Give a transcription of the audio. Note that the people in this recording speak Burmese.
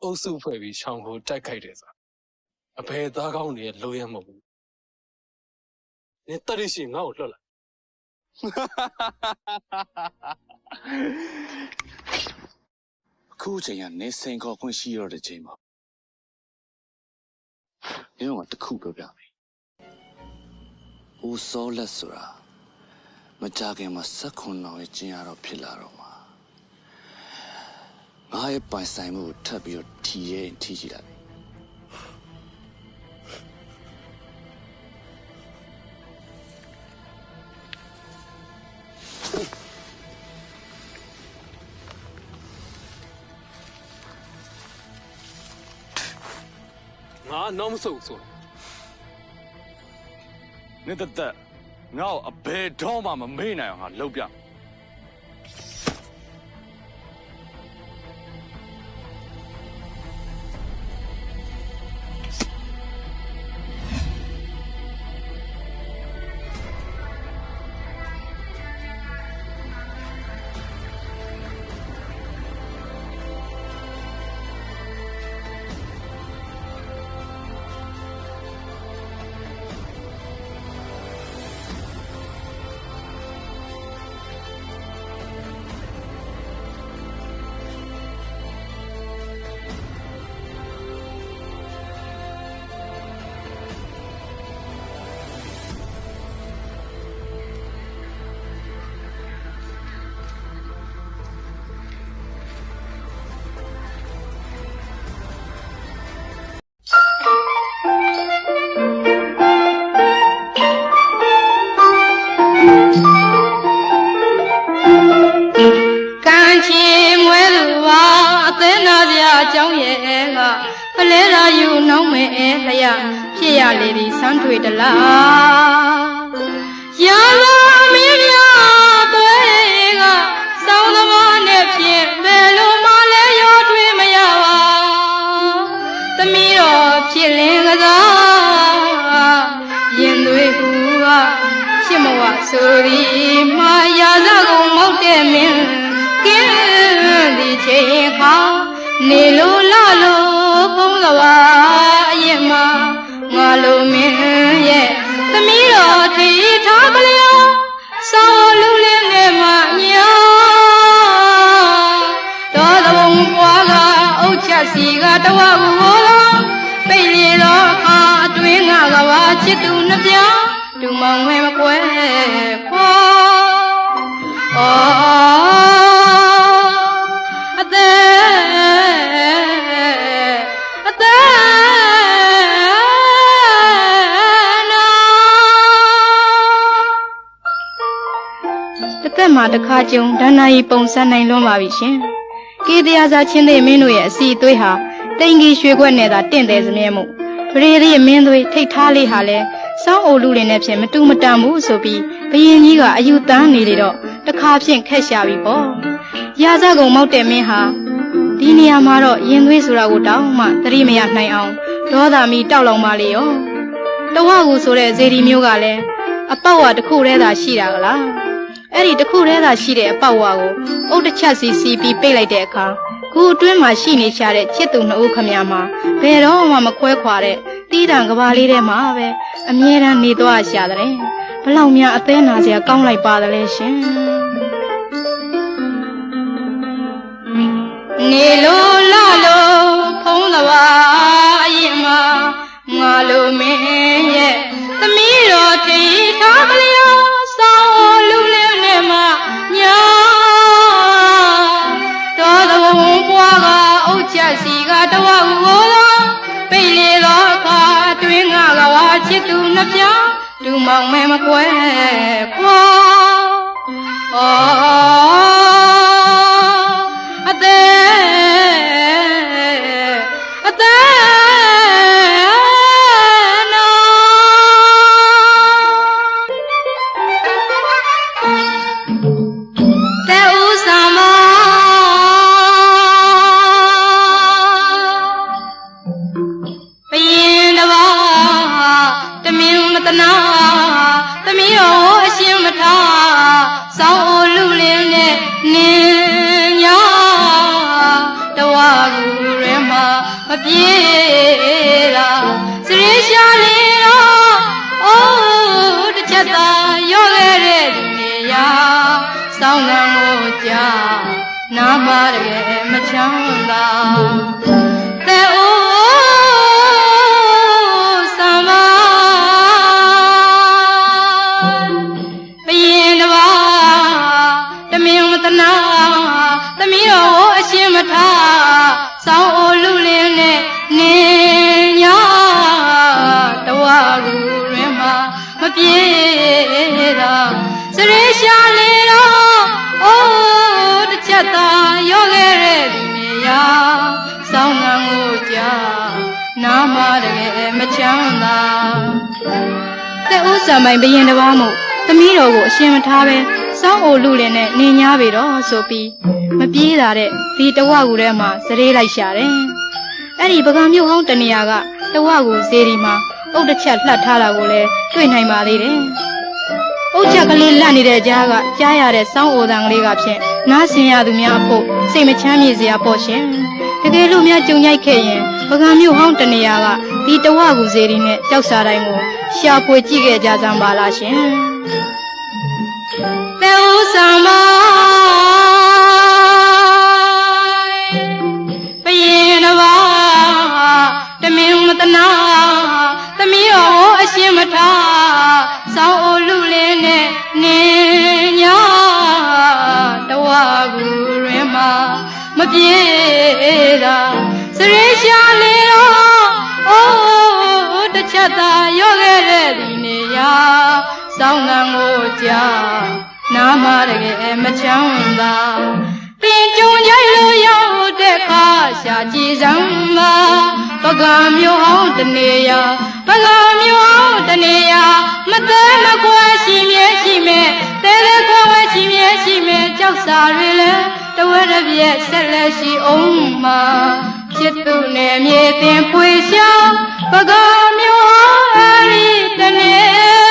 အုပ်စုဖွဲ့ပြီးရှောင်းကိုတိုက်ခိုက်တယ်ဆိုတာအဘယ်သားကောင်းတွေရဲ့လိုရမဟုတ်ဘူးနင်တက်ရရှိငါ့ကိုလွတ်လိုက်အခုချိန်ကနေစိန်ခေါ်ခွင့်ရှိရတဲ့ချိန်မှာဒီတော့တခုပြောပြမယ်ဦးစောလက်ဆိုတာမကြခင်မှာ16နောင်ရဲ့ကျင်းရတော့ဖြစ်လာတော့မှာငါရဲ့ပိုင်ဆိုင်မှုကိုထပ်ပြီးတော့ထီကြည့်လိုက်ငါနောက်မဆုတ်ဆိုနေတဲ့ငါ့ကိုအဘယ်တော့မှမမေ့နိုင်အောင်ငါလုပ်ပြဖလဲလာယူနှောင်းမဲ့လျာဖြစ်ရလေဒီစမ်းတွေ့တလားရာလာမင်းများသွဲကစောင်းသမားနဲ့ဖြင့်ဘယ်လိုမှလဲရောထွေးမရပါသမီးတော်ဖြစ်လင်းကစားရင်သွေးကူကချစ်မဝဆိုသည်မာယာစကုန်မောက်တဲ့မင်းကင်းဒီချိန်ခါနေလိုလာလို့ဖုံးကပါအရင်မှာငါလိုမင်းရဲ့သမီးတော်ထိထားကလေးဆောင်းလူလေးနဲ့မှညာတော်သဘုံပွားကအုတ်ချက်စီကတဝကူကိုပိတ်လေတော့အခါအတွင်းကပါချစ်သူနှပြဒူမောင်ဝဲမကွဲခွာအသက်မှာတခါကြုံဒဏ္ဍာရီပုံစံနိုင်လွန်းပါပြီရှင်။ကေတရားစာချင်းသေးမင်းတို့ရဲ့အစီအသွေးဟာတိန်ကြီးရွှေခွက်နဲ့သာတင့်တယ်စမြဲမှုပရိရိမင်းသွေးထိတ်ထားလေးဟာလဲစောင်းအိုလူတွေနဲ့ဖြင့်မတူမတန်ဘူးဆိုပြီးဘယင်ကြီးကအယူတန်းနေလေတော့တခါဖြင့်ခက်ရှာပြီပေါ့။ရာဇကုံမောက်တဲ့မင်းဟာဒီနေရာမှာတော့ရင်သွေးဆိုတာကိုတောင်းမှသတိမရနိုင်အောင်ဒေါသမီတောက်လောင်ပါလေရော။တဝကူဆိုတဲ့ဇေဒီမျိုးကလည်းအပေါက်ဝတစ်ခုတည်းသာရှိတာကလား။အဲ့ဒီတစ်ခုတည်းသာရှိတဲ့အပေါက်ဝါကိုအုတ်တစ်ချက်စီပြီးပိတ်လိုက်တဲ့အခါခုအတွင်းမှာရှိနေချတဲ့ချစ်သူနှစ်ဦးခမညာမှာဘယ်တော့မှမခွဲခွာတဲ့တီးတံကဘာလေးထဲမှာပဲအမြဲတမ်းနေသွားရှာတဲ့ဘလောက်များအသေးနာစရာကောင်းလိုက်ပါတယ်လေရှင်နေလိုလာလို့ဖုံးသဘာအရင်မှာငါလိုမင်းရဲ့သမီးတော်ထိထားကလေးဆောင်းလူလေးနဲ့မှညာတော်သဘုံပွားကအုတ်ချက်စီကတဝကူကိုပိတ်လေတော့အခါအတွင်းကပါချစ်သူနှပြဒူ မောင်မဲမကွဲခွာအသေးနာတဲ့ဥစားမဘယင်တပါတမင်မတနာသမီးတော်အရှင်မထားစောင်းအိုလူလင်းနဲ့နင်းညာတဝါကူရဲမှာမပြေတာစရိရှာလေးတော့အိုးတစ်ချက်သာရောခဲ့တဲ့ဒီနေရာစောင်းငံကိုကြာနာမတကယ်မချမ်းသာတဲ့အိုးသမီးတော်အရှင်မထားစောင်းအိုလူလင်းနဲ့နင်းညာတဝါကူရင်းမှာမပြေတာစရိရှာလေးတော့အိုးတစ်ချက်သာရောခဲ့တဲ့ဒီနေရာစောင်းငံကိုကြာနာမတကယ်မချမ်းသာတဲ့ဥစ္စာမိုင်ဘယင်တပါးမို့သမီးတော်ကိုအရှင်မထားပဲစောင်းအိုလူလင်းနဲ့နင်းညာပေတော့ဆိုပြီးမပြေးတာတဲ့ဒီတဝကူထဲမှာစရေးလိုက်ရှာတယ်။အဲ့ဒီပကံမြို့ဟောင်းတနေရာကတဝကူဇေဒီမှာအုတ်တစ်ချက်လှတ်ထားတာကိုလည်းတွေ့နိုင်ပါသေးတယ်။အုတ်ချက်ကလေးလတ်နေတဲ့ကြားကကြားရတဲ့စောင်းအိုတန်ကလေးကဖြင့်နားဆင်ရသူများအဖို့စိတ်မချမ်းမြေစရာပေါ့ရှင်။တကယ်လို့များကြုံရိုက်ခဲ့ရင်ပကံမြို့ဟောင်းတနေရာကဒီတဝကူဇေဒီနဲ့ကြောက်စာတိုင်းကိုရှာဖွေကြည့်ခဲ့ကြစမ်းပါလားရှင်။တေဥဆောင်မတမင်မတနာသမီးတော်အရှင်မထားစောင်းအိုလူလင်းနဲ့နင်းညာတဝါကူရင်းမှာမပြေတာစရိရှာလေးတော့အိုးတစ်ချက်သာရောခဲ့တဲ့ဒီနေရာစောင်းငံကိုကြာနာမတကယ်မချမ်းသာတင်ကြုံကြိုက်လို့ရောက်တဲ့ခါရှာကြည်စမ်းပါပကံမျိုးဟောင်းတနေရာပကံမျိုးဟောင်းတနေရာမသေးမကွယ်ရှိမြဲရှိမဲ့တဲတဲကွယ်ဝဲရှိမြဲရှိမဲ့ကြောက်စာတွေလည်းတဝဲတစ်ပြက်ဆက်လက်ရှိအောင်မှာဖြစ်သူနဲ့မြေတင်ဖွေရှာပကံမျိုးဟောင်းအရီတနေ